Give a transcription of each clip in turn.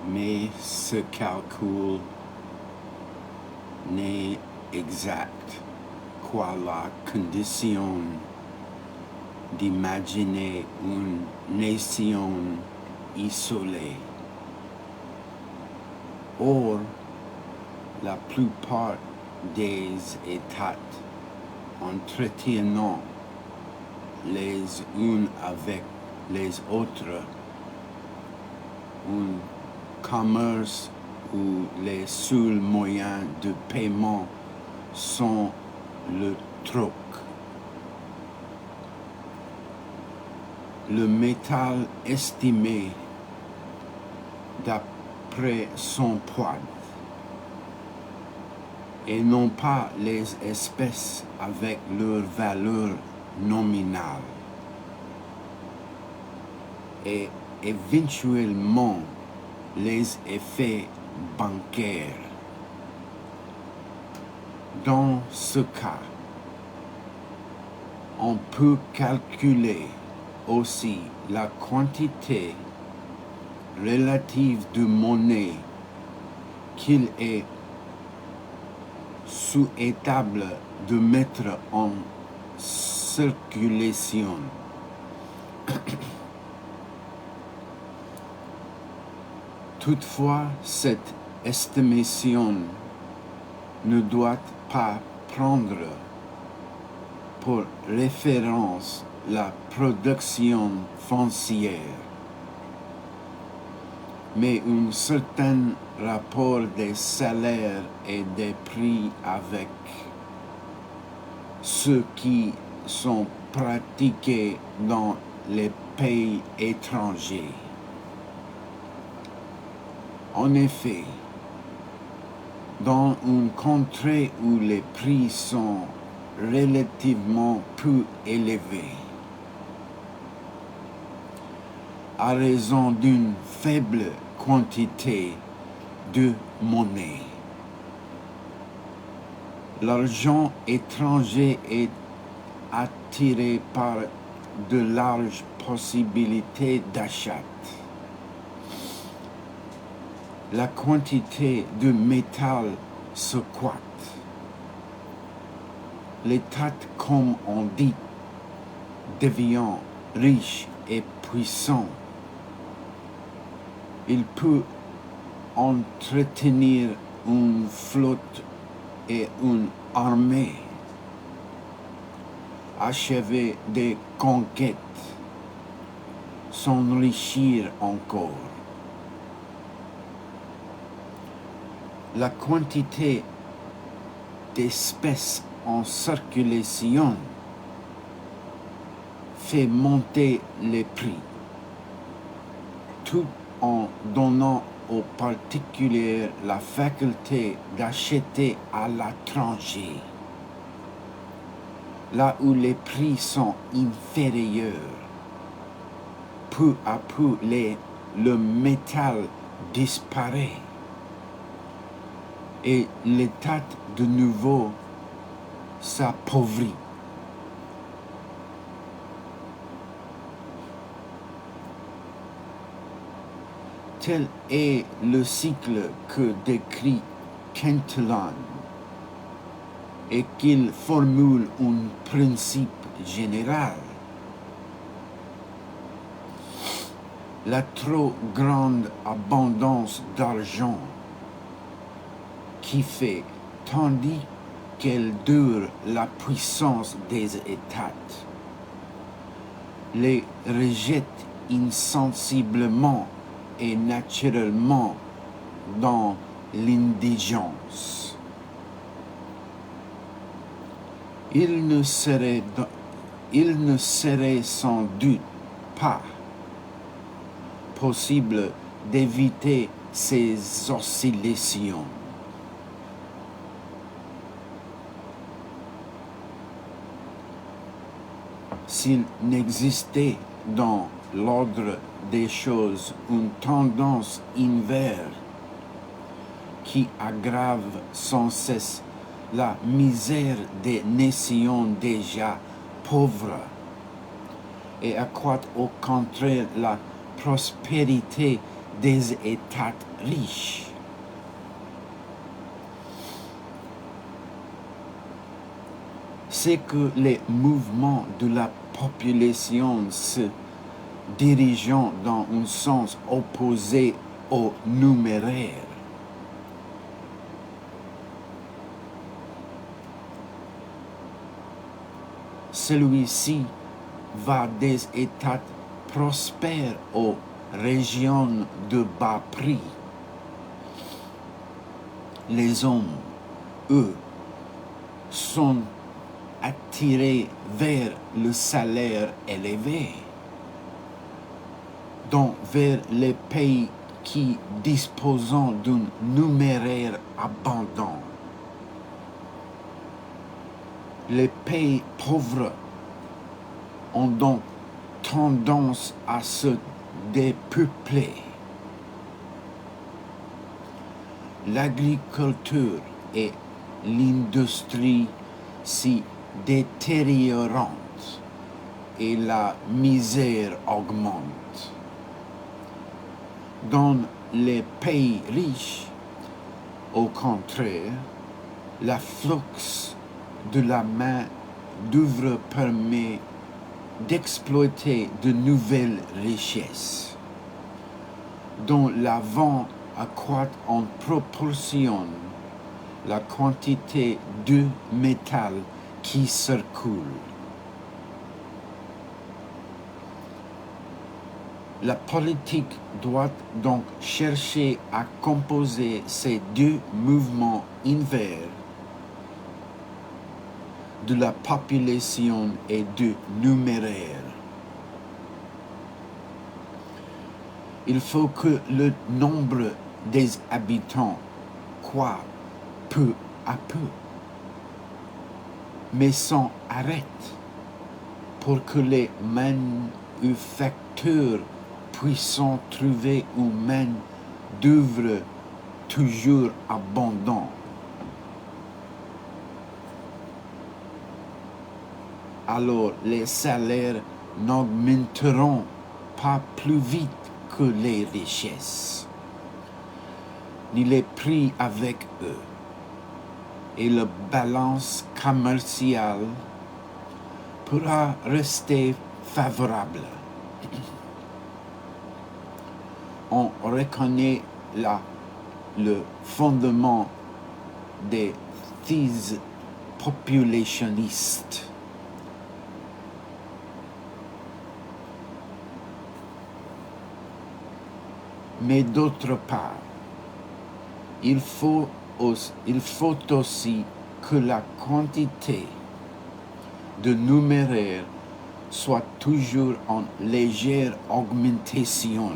mais ce calcul n'est exact qu'à la condition d'imaginer une nation isolée. Or, la plupart des États entretenant les uns avec les autres un commerce où les seuls moyens de paiement sont le troc. Le métal estimé d'après son poids et non pas les espèces avec leur valeur nominale. Et éventuellement les effets bancaires. Dans ce cas, on peut calculer aussi la quantité relative de monnaie qu'il est souhaitable de mettre en circulation. Toutefois, cette estimation ne doit pas prendre pour référence la production foncière, mais un certain rapport des salaires et des prix avec ceux qui sont pratiqués dans les pays étrangers. En effet, dans une contrée où les prix sont relativement peu élevés, à raison d'une faible quantité de monnaie, l'argent étranger est attiré par de larges possibilités d'achat. La quantité de métal se croît. L'État, comme on dit, devient riche et puissant. Il peut entretenir une flotte et une armée, achever des conquêtes, s'enrichir encore. La quantité d'espèces en circulation fait monter les prix, tout en donnant aux particuliers la faculté d'acheter à l'étranger, là où les prix sont inférieurs. Peu à peu, le métal disparaît et l'État de nouveau s'appauvrit. Tel est le cycle que décrit Cantillon et qu'il formule un principe général. La trop grande abondance d'argent qui fait, tandis qu'elle dure la puissance des États, les rejette insensiblement et naturellement dans l'indigence. Il ne serait sans doute pas possible d'éviter ces oscillations. S'il n'existait dans l'ordre des choses une tendance inverse qui aggrave sans cesse la misère des nations déjà pauvres et accroît au contraire la prospérité des États riches. C'est que les mouvements de la population se dirigeant dans un sens opposé au numéraire. Celui-ci va des États prospères aux régions de bas prix. Les hommes, eux, sont attirés vers le salaire élevé, donc vers les pays qui disposant d'un numéraire abondant. Les pays pauvres ont donc tendance à se dépeupler. L'agriculture et l'industrie s'y détériorant et la misère augmente. Dans les pays riches, au contraire, l'afflux de la main-d'œuvre permet d'exploiter de nouvelles richesses, dont la vente accroît en proportion la quantité de métal qui circule. La politique doit donc chercher à composer ces deux mouvements inverses de la population et du numéraire. Il faut que le nombre des habitants croît peu à peu, mais sans arrêt, pour que les manufacteurs puissent trouver une main-d'œuvre toujours abondante. Alors les salaires n'augmenteront pas plus vite que les richesses, ni les prix avec eux, et la balance commerciale pourra rester favorable. On reconnaît là le fondement des thèses populationnistes. Mais d'autre part, il faut aussi que la quantité de numéraire soit toujours en légère augmentation,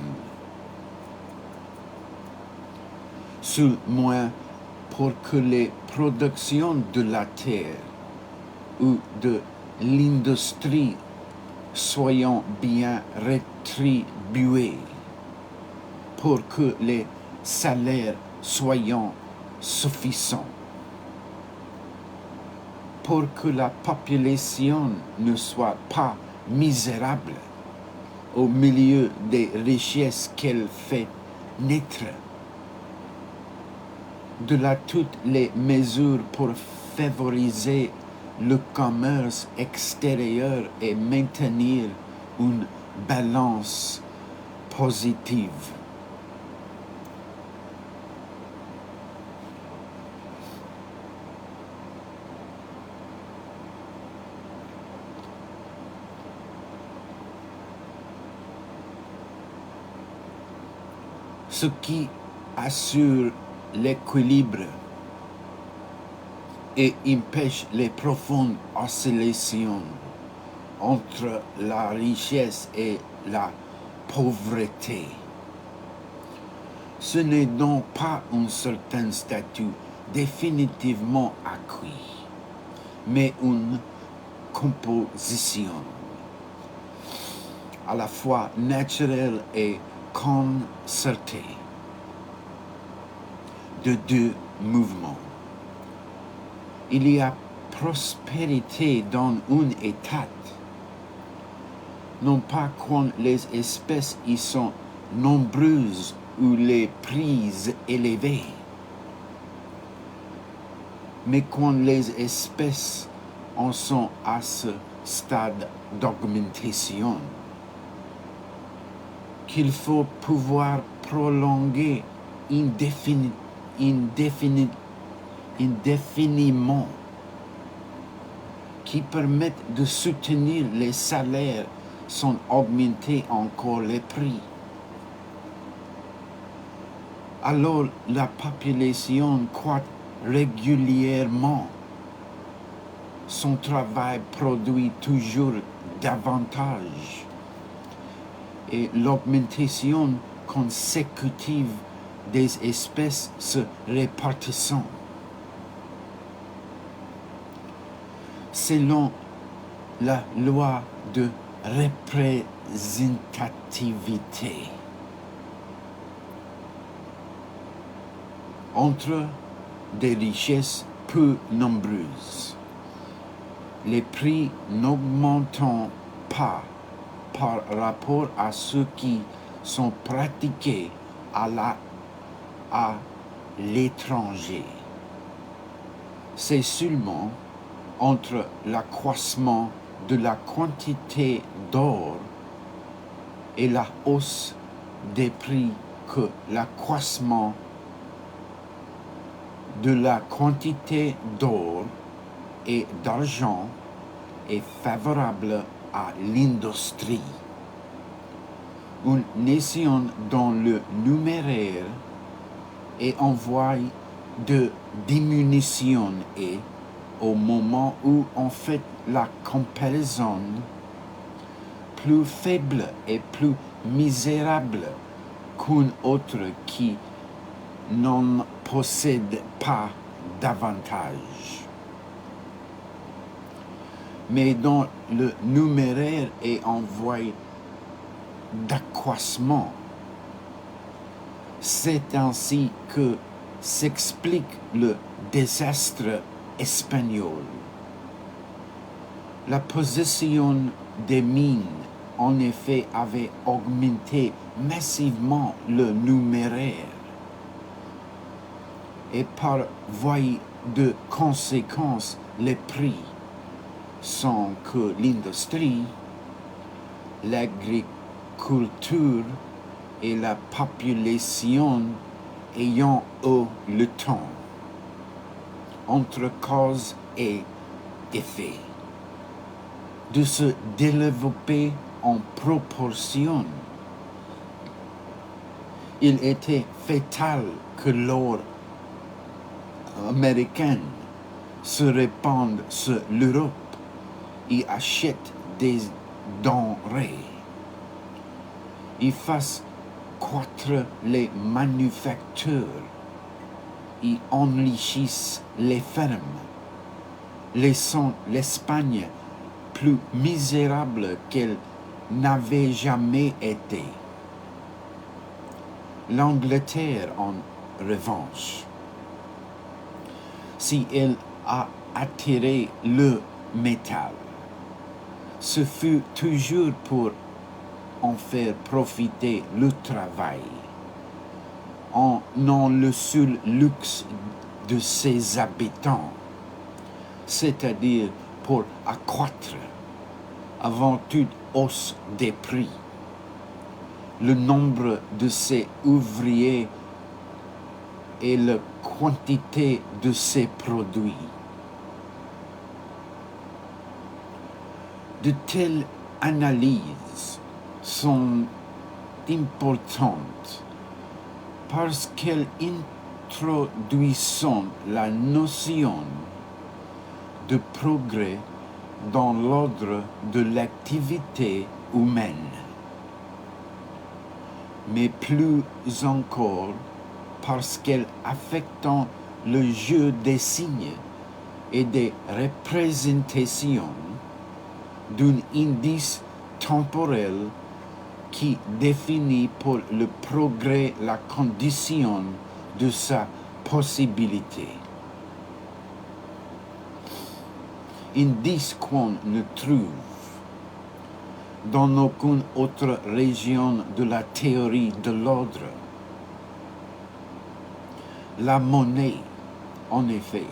seulement pour que les productions de la terre ou de l'industrie soient bien rétribuées, pour que les salaires soient suffisants, pour que la population ne soit pas misérable au milieu des richesses qu'elle fait naître. De là toutes les mesures pour favoriser le commerce extérieur et maintenir une balance positive. Ce qui assure l'équilibre et empêche les profondes oscillations entre la richesse et la pauvreté. Ce n'est donc pas un certain statut définitivement acquis, mais une composition à la fois naturelle et concertée de deux mouvements. Il y a prospérité dans un État, non pas quand les espèces y sont nombreuses ou les prix élevés. Mais quand les espèces en sont à ce stade d'augmentation, qu'il faut pouvoir prolonger indéfiniment, qui permettent de soutenir les salaires sans augmenter encore les prix. Alors la population croît régulièrement. Son travail produit toujours davantage et l'augmentation consécutive des espèces se répartissant. Selon la loi de représentativité, entre des richesses peu nombreuses, les prix n'augmentant pas par rapport à ceux qui sont pratiqués à l'étranger. C'est seulement entre l'accroissement de la quantité d'or et la hausse des prix que l'accroissement de la quantité d'or et d'argent est favorable à l'industrie. Une nation dont le numéraire est en voie de diminution est, au moment où on fait la comparaison, plus faible et plus misérable qu'une autre qui n'en possède pas davantage. Mais dont le numéraire est en voie d'accroissement. C'est ainsi que s'explique le désastre espagnol. La possession des mines, en effet, avait augmenté massivement le numéraire. Et par voie de conséquence, les prix, sans que l'industrie, l'agriculture et la population ayant eu le temps, entre cause et effet, de se développer en proportion. Il était fatal que l'or américain se répande sur l'Europe et achète des denrées. Il fasse croître les manufactures et enrichissent les fermes, laissant l'Espagne plus misérable qu'elle n'avait jamais été. L'Angleterre, en revanche, si elle a attiré le métal, ce fut toujours pour en faire profiter le travail, en le seul luxe de ses habitants, c'est-à-dire pour accroître, avant toute hausse des prix, le nombre de ses ouvriers et la quantité de ses produits. De telles analyses sont importantes parce qu'elles introduisent la notion de progrès dans l'ordre de l'activité humaine, mais plus encore parce qu'elles affectent le jeu des signes et des représentations d'un indice temporel qui définit pour le progrès la condition de sa possibilité. Indice qu'on ne trouve dans aucune autre région de la théorie de l'ordre, La monnaie, en effet,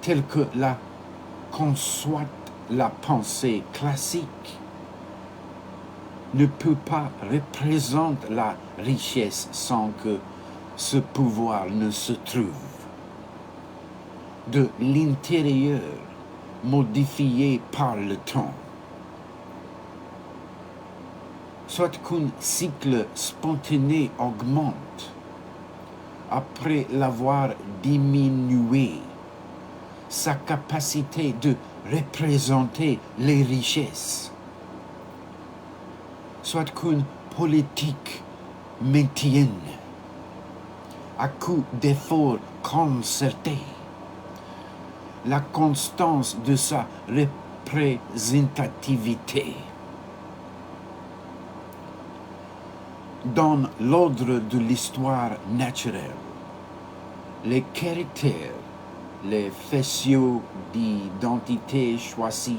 telle que la conçoit la pensée classique, ne peut pas représenter la richesse sans que ce pouvoir ne se trouve de l'intérieur, modifié par le temps. Soit qu'un cycle spontané augmente après l'avoir diminué sa capacité de représenter les richesses, soit qu'une politique maintienne, à coup d'efforts concertés, la constance de sa représentativité. Dans l'ordre de l'histoire naturelle, les caractères, les faisceaux d'identité choisis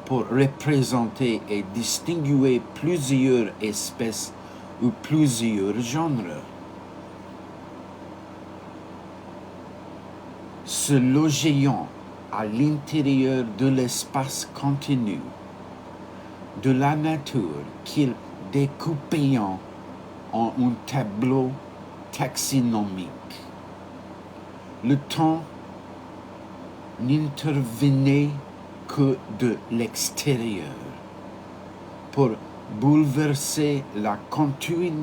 pour représenter et distinguer plusieurs espèces ou plusieurs genres, se logeant à l'intérieur de l'espace continu de la nature qu'ils découpent en un tableau taxonomique. Le temps n'intervenait que de l'extérieur pour bouleverser la continuité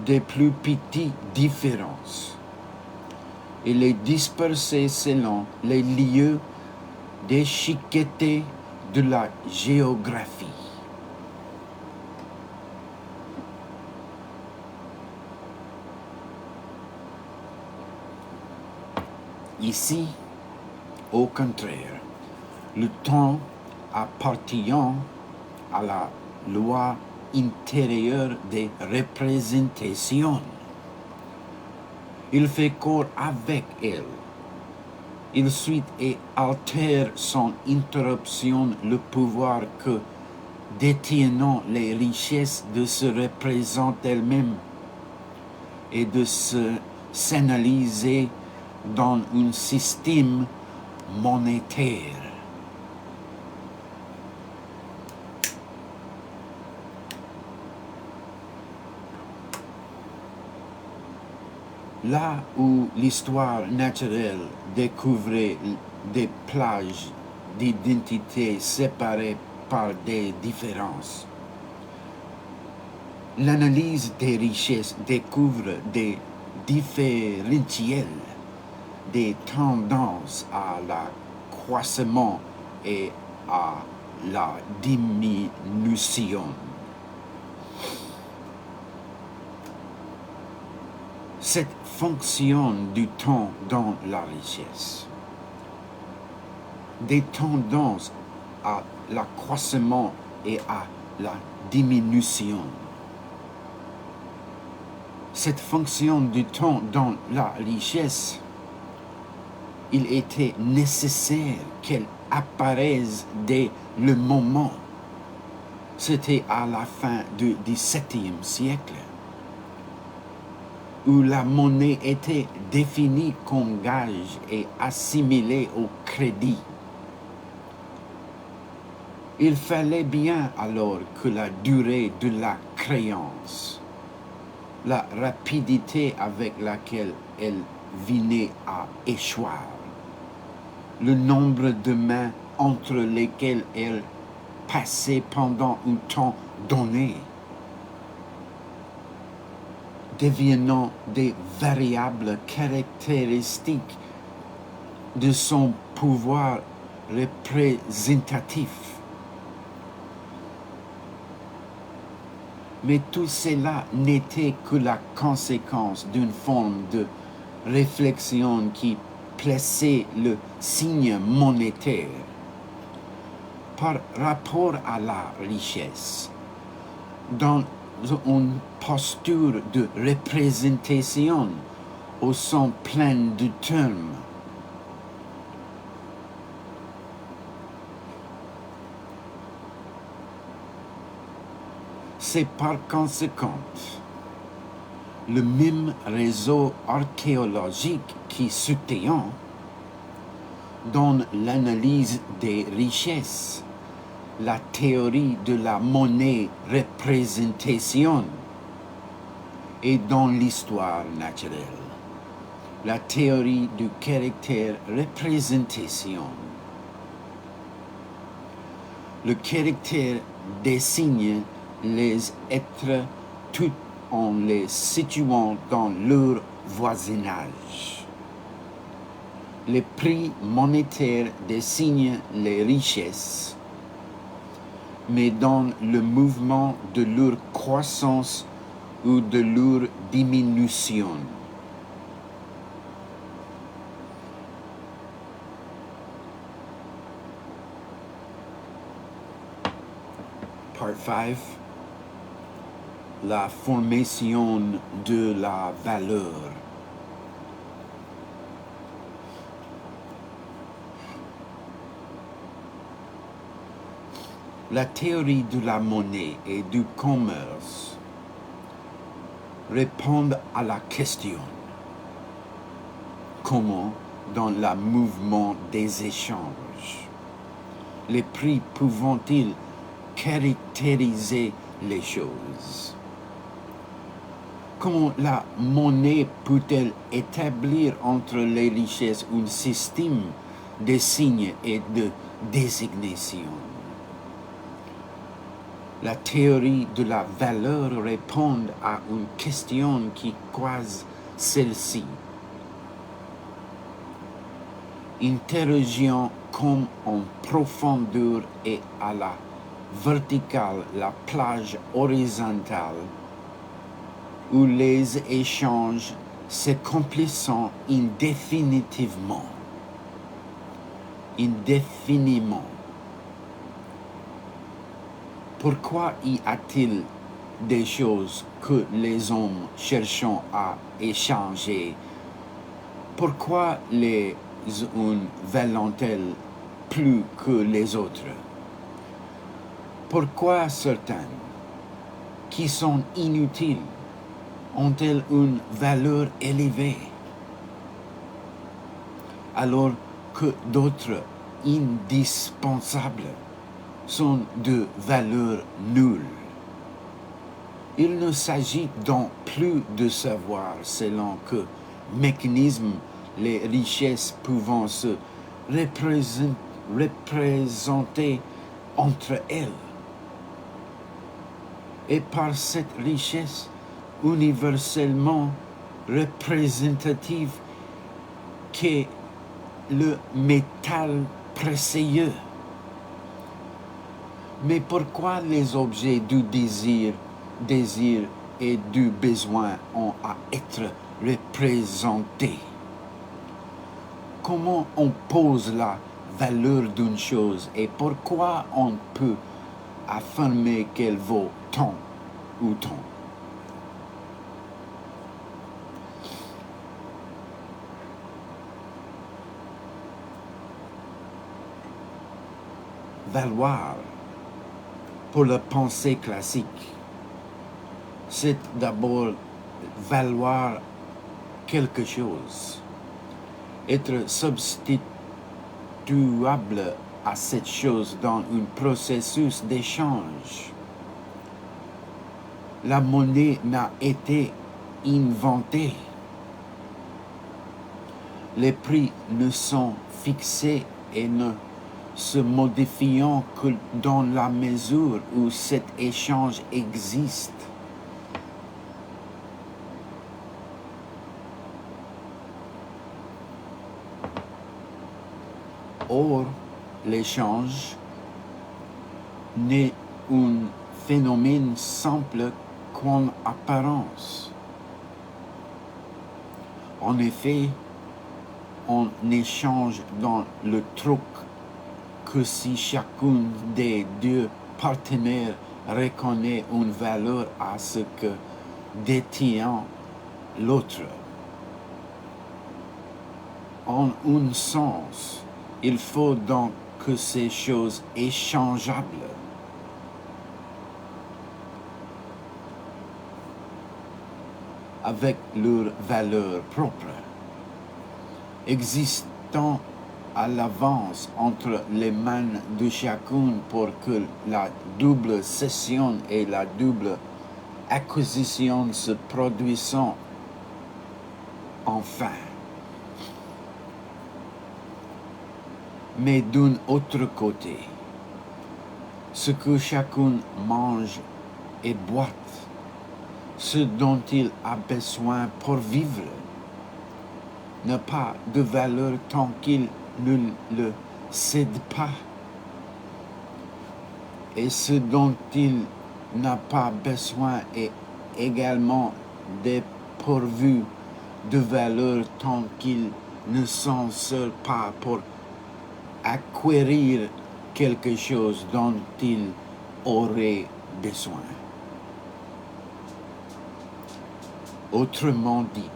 des plus petites différences et les disperser selon les lieux déchiquetés de la géographie. Ici, au contraire, le temps appartient à la loi intérieure des représentations. Il fait corps avec elle. Il suit et altère sans interruption le pouvoir que détiennent les richesses de se représenter elles-mêmes et de s'analyser dans un système monétaire. Là où l'histoire naturelle découvrait des plages d'identité séparées par des différences, l'analyse des richesses découvre des différentiels, des tendances à l'accroissement et à la diminution. Cette fonction du temps dans la richesse, des tendances à l'accroissement et à la diminution. Cette fonction du temps dans la richesse, il était nécessaire qu'elle apparaisse dès le moment. C'était à la fin du XVIIe siècle, où la monnaie était définie comme gage et assimilée au crédit. Il fallait bien alors que la durée de la créance, la rapidité avec laquelle elle venait à échoir, le nombre de mains entre lesquelles elle passait pendant un temps donné, devenant des variables caractéristiques de son pouvoir représentatif. Mais tout cela n'était que la conséquence d'une forme de réflexion qui plaçait le signe monétaire par rapport à la richesse dans une posture de représentation au sens plein du terme. C'est par conséquent le même réseau archéologique qui soutient dans l'analyse des richesses, la théorie de la monnaie représentation et dans l'histoire naturelle, la théorie du caractère représentation. Le caractère désigne les êtres tout en les situant dans leur voisinage. Les prix monétaires désignent les richesses, mais dans le mouvement de leur croissance ou de leur diminution. Part 5. La formation de la valeur. La théorie de la monnaie et du commerce répond à la question: comment, dans le mouvement des échanges, les prix pouvant-ils caractériser les choses? Comment la monnaie peut-elle établir entre les richesses un système de signes et de désignation? La théorie de la valeur répond à une question qui croise celle-ci. Interrogeant comme en profondeur et à la verticale la plage horizontale où les échanges s'accomplissent indéfiniment. Pourquoi y a-t-il des choses que les hommes cherchent à échanger? Pourquoi les uns valent-elles plus que les autres? Pourquoi certaines qui sont inutiles ont-elles une valeur élevée, alors que d'autres indispensables sont de valeur nulle? Il ne s'agit donc plus de savoir selon quel mécanisme les richesses pouvant se représenter entre elles. Et par cette richesse universellement représentative qu'est le métal précieux. Mais pourquoi les objets du désir et du besoin ont à être représentés? Comment on pose la valeur d'une chose et pourquoi on peut affirmer qu'elle vaut tant ou tant? Valoir, pour la pensée classique, c'est d'abord valoir quelque chose, être substituable à cette chose dans un processus d'échange. La monnaie n'a été inventée. Les prix ne sont fixés et ne se modifiant que dans la mesure où cet échange existe. Or, l'échange n'est un phénomène simple qu'en apparence. En effet, on échange dans le troc que si chacun des deux partenaires reconnaît une valeur à ce que détient l'autre. En un sens, il faut donc que ces choses échangeables avec leurs valeurs propres, existant à l'avance entre les mains de chacun pour que la double cession et la double acquisition se produisent enfin. Mais d'un autre côté, ce que chacun mange et boit, ce dont il a besoin pour vivre, n'a pas de valeur tant qu'il ne le cède pas. Et ce dont il n'a pas besoin est également dépourvu de valeur tant qu'il ne s'en sert pas pour acquérir quelque chose dont il aurait besoin. Autrement dit,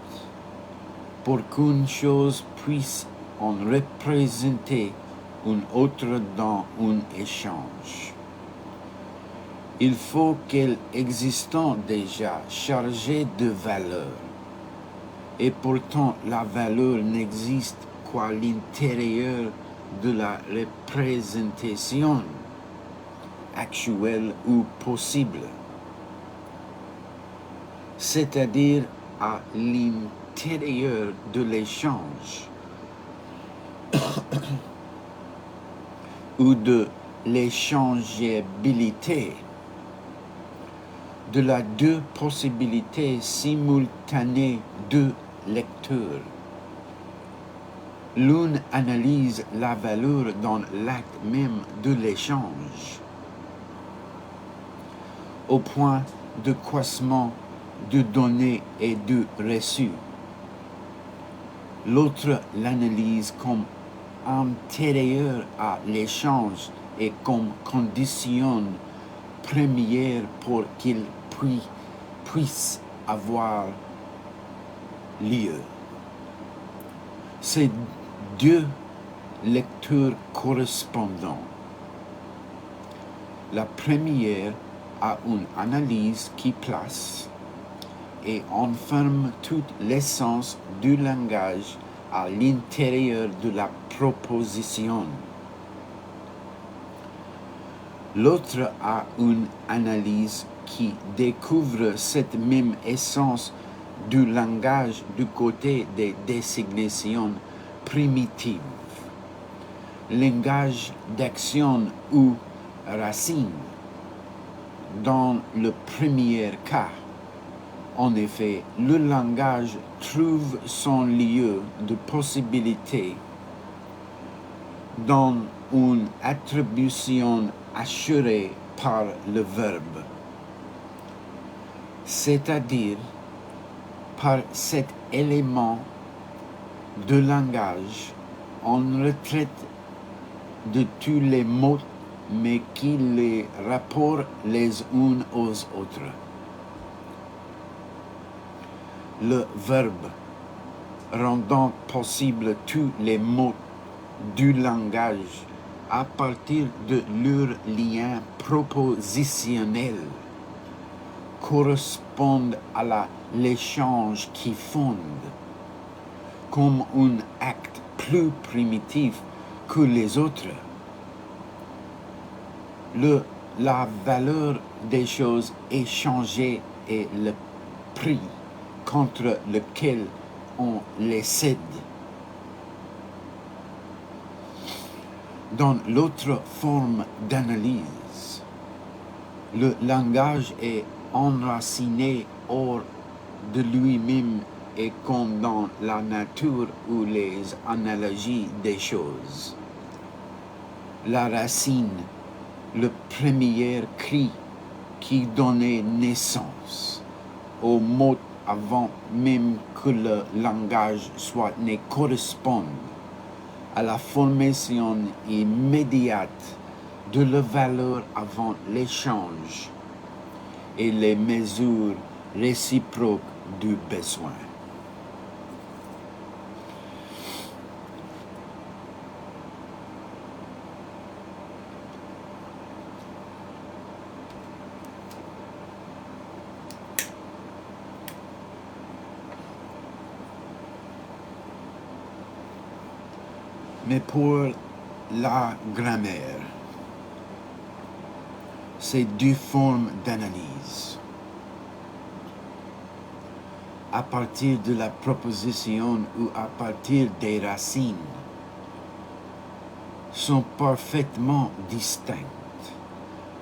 pour qu'une chose puisse en représenter une autre dans un échange, il faut qu'elle existe déjà chargée de valeur. Et pourtant, la valeur n'existe qu'à l'intérieur de la représentation actuelle ou possible, c'est-à-dire à l'intérieur de l'échange ou de l'échangeabilité de la deux possibilités simultanées de lecteurs. L'une analyse la valeur dans l'acte même de l'échange, au point de croissement de données et de reçus. L'autre l'analyse comme antérieure à l'échange et comme condition première pour qu'il puisse avoir lieu. Ces deux lectures correspondants. La première a une analyse qui place et enferme toute l'essence du langage à l'intérieur de la proposition. L'autre a une analyse qui découvre cette même essence du langage du côté des désignations primitives, langage d'action ou racine. Dans le premier cas, en effet, le langage trouve son lieu de possibilité dans une attribution assurée par le verbe, c'est-à-dire par cet élément de langage en retraite de tous les mots mais qui les rapportent les uns aux autres. Le verbe rendant possible tous les mots du langage à partir de leur lien propositionnel correspondent à l'échange qui fonde, comme un acte plus primitif que les autres. La valeur des choses échangées est le prix contre lequel on les cède. Dans l'autre forme d'analyse, le langage est enraciné hors de lui-même et comme dans la nature ou les analogies des choses. La racine, le premier cri qui donnait naissance aux mots avant même que le langage soit né correspond à la formation immédiate de la valeur avant l'échange et les mesures réciproques du besoin. Mais pour la grammaire, c'est deux formes d'analyse. À partir de la proposition ou à partir des racines, sont parfaitement distinctes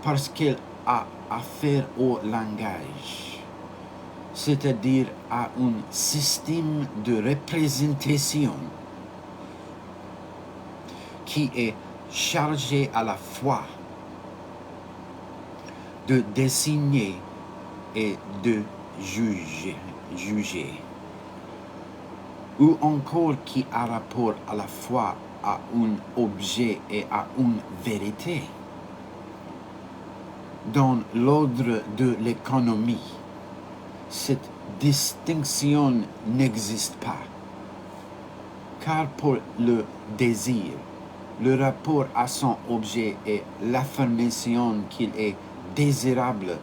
parce qu'elles ont affaire au langage, c'est-à-dire à un système de représentation qui est chargé à la fois de désigner et de juger, ou encore qui a rapport à la fois à un objet et à une vérité. Dans l'ordre de l'économie, cette distinction n'existe pas, car pour le désir, le rapport à son objet et l'affirmation qu'il est désirable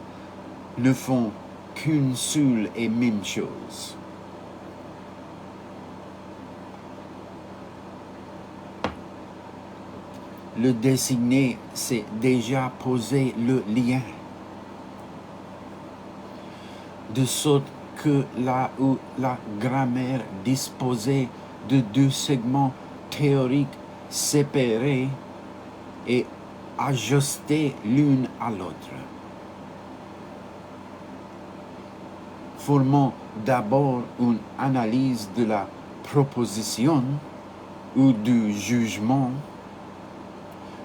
ne font qu'une seule et même chose. Le désigné, c'est déjà poser le lien. De sorte que là où la grammaire disposait de deux segments théoriques séparés et ajustés l'une à l'autre, formant d'abord une analyse de la proposition ou du jugement,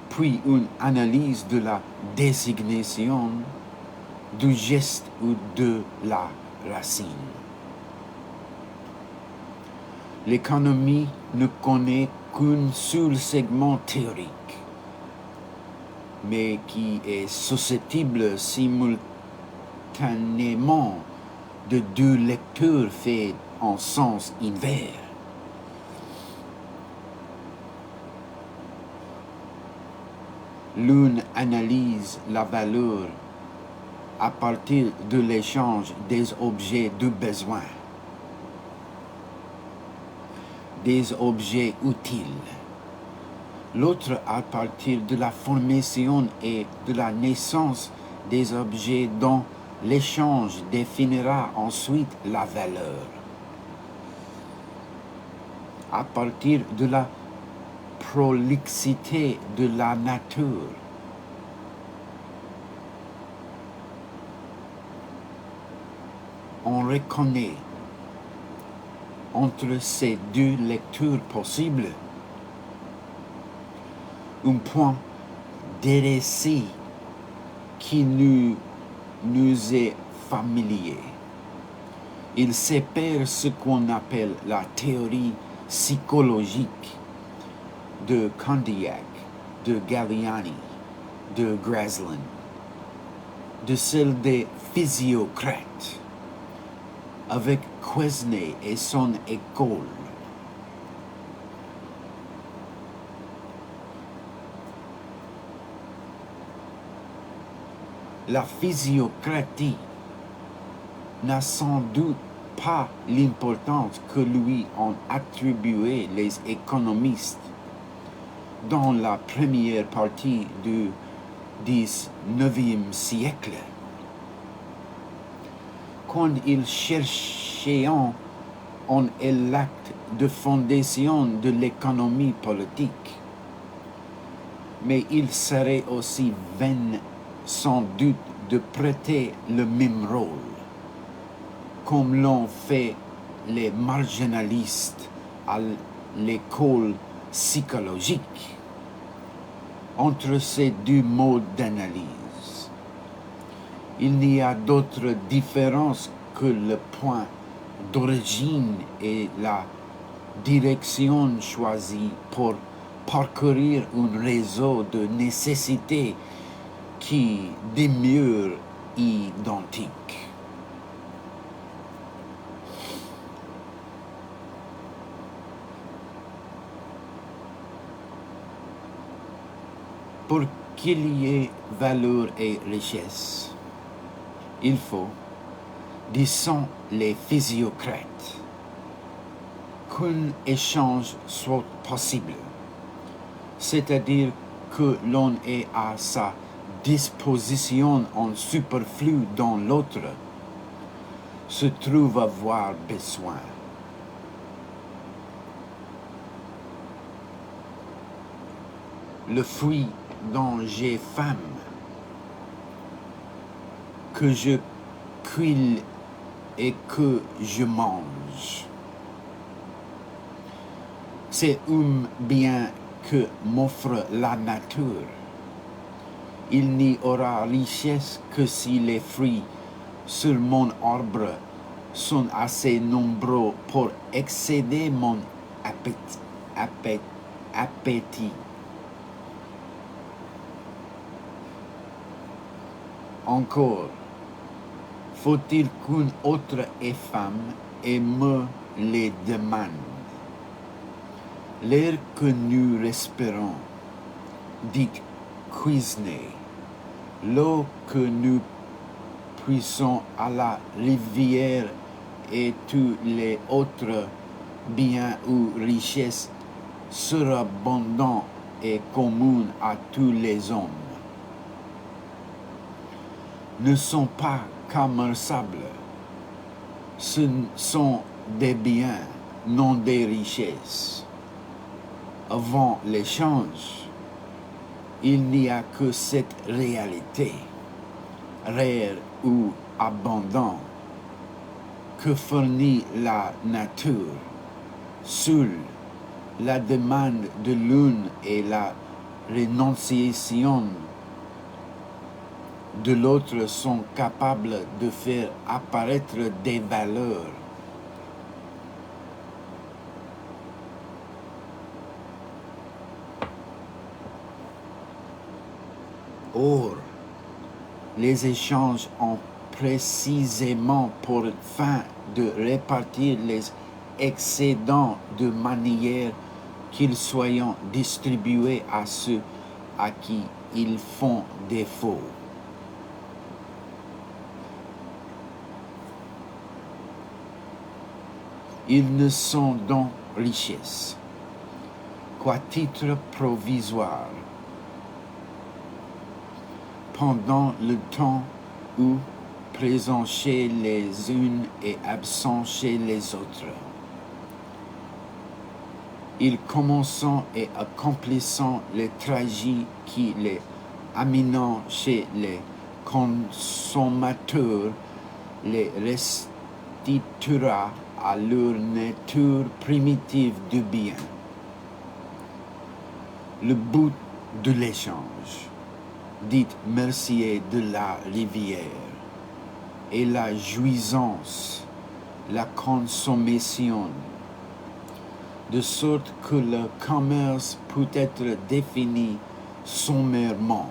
puis une analyse de la désignation, du geste ou de la racine. L'économie ne connaît qu'un seul segment théorique, mais qui est susceptible simultanément de deux lectures faites en sens inverse. L'une analyse la valeur à partir de l'échange des objets de besoin, des objets utiles. L'autre à partir de la formation et de la naissance des objets dont l'échange définira ensuite la valeur. À partir de la prolixité de la nature, on reconnaît entre ces deux lectures possibles un point de récit qui nous est familier. Il sépare ce qu'on appelle la théorie psychologique de Condillac, de Galliani, de Graslin, de celle des physiocrates, avec Quesnay et son école. La physiocratie n'a sans doute pas l'importance que lui ont attribué les économistes dans la première partie du XIXe siècle, quand ils cherchaient en l'acte de fondation de l'économie politique. Mais il serait aussi vain sans doute de prêter le même rôle, comme l'ont fait les marginalistes à l'école psychologique, entre ces deux modes d'analyse. Il n'y a d'autre différence que le point d'origine et la direction choisie pour parcourir un réseau de nécessités qui demeure identique. Pour qu'il y ait valeur et richesse, il faut, disons les physiocrates, qu'un échange soit possible, c'est-à-dire que l'on est à sa disposition en superflu dans l'autre, se trouve avoir besoin. Le fruit dont j'ai faim, que je cueille et que je mange, c'est un bien que m'offre la nature. Il n'y aura richesse que si les fruits sur mon arbre sont assez nombreux pour excéder mon appétit. Encore, faut-il qu'une autre femme me les demande. L'air que nous respirons, dit cuisiner, l'eau que nous puissons à la rivière et tous les autres biens ou richesses surabondants et communs à tous les hommes ne sont pas commerçables. Ce sont des biens, non des richesses. Avant l'échange, il n'y a que cette réalité, rare ou abondante, que fournit la nature. Seule la demande de l'une et la rénonciation de l'autre sont capables de faire apparaître des valeurs. Or, les échanges ont précisément pour fin de répartir les excédents de manière qu'ils soient distribués à ceux à qui ils font défaut. Ils ne sont donc richesses qu'à titre provisoire, pendant le temps où présents chez les unes et absents chez les autres. Ils commençant et accomplissant les trajets qui les amenant chez les consommateurs les restituera à leur nature primitive du bien. Le but de l'échange, dit Mercier de la Rivière, et la jouissance, la consommation, de sorte que le commerce peut être défini sommairement.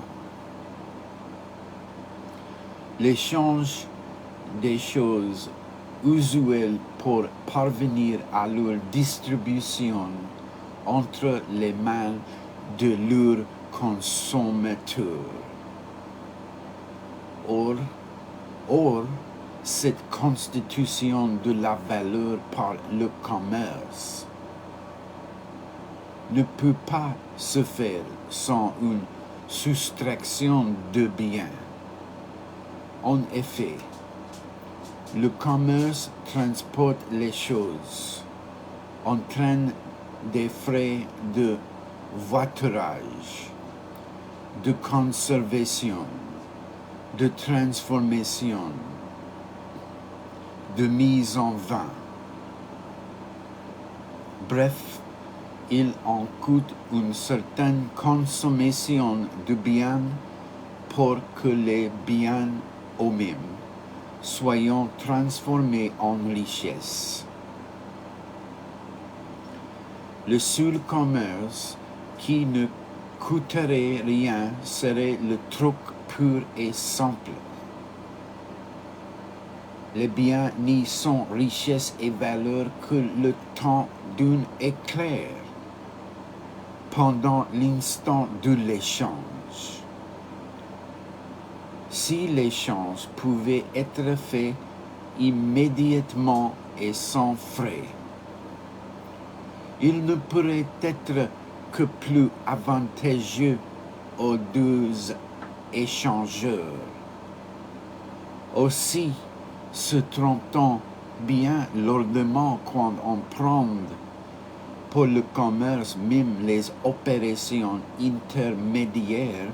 L'échange des choses usuelles pour parvenir à leur distribution entre les mains de leurs consommateurs. Or, cette constitution de la valeur par le commerce ne peut pas se faire sans une soustraction de biens. En effet, le commerce transporte les choses, entraîne des frais de voiturage, de conservation, de transformation, de mise en vente. Bref, il en coûte une certaine consommation de biens pour que les biens eux-mêmes soient transformés en richesse. Le seul commerce qui ne coûterait rien serait le truc pur et simple. Les biens n'y sont richesse et valeur que le temps d'un éclair, pendant l'instant de l'échange. Si l'échange pouvait être fait immédiatement et sans frais, il ne pourrait être que plus avantageux aux deux échangeurs. Aussi, se trompe-t-on bien lourdement quand on prend pour le commerce même les opérations intermédiaires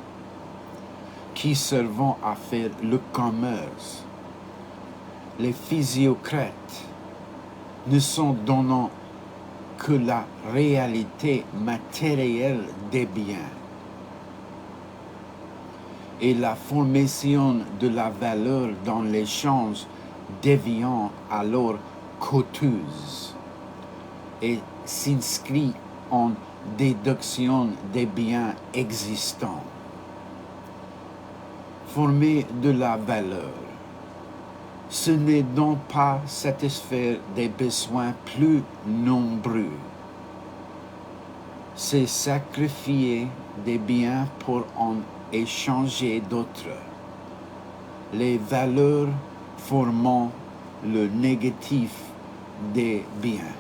qui servent à faire le commerce. Les physiocrates ne sont donnant que la réalité matérielle des biens. Et la formation de la valeur dans l'échange devient alors coûteuse et s'inscrit en déduction des biens existants. Former de la valeur, ce n'est donc pas satisfaire des besoins plus nombreux, c'est sacrifier des biens pour en échanger d'autres, les valeurs formant le négatif des biens.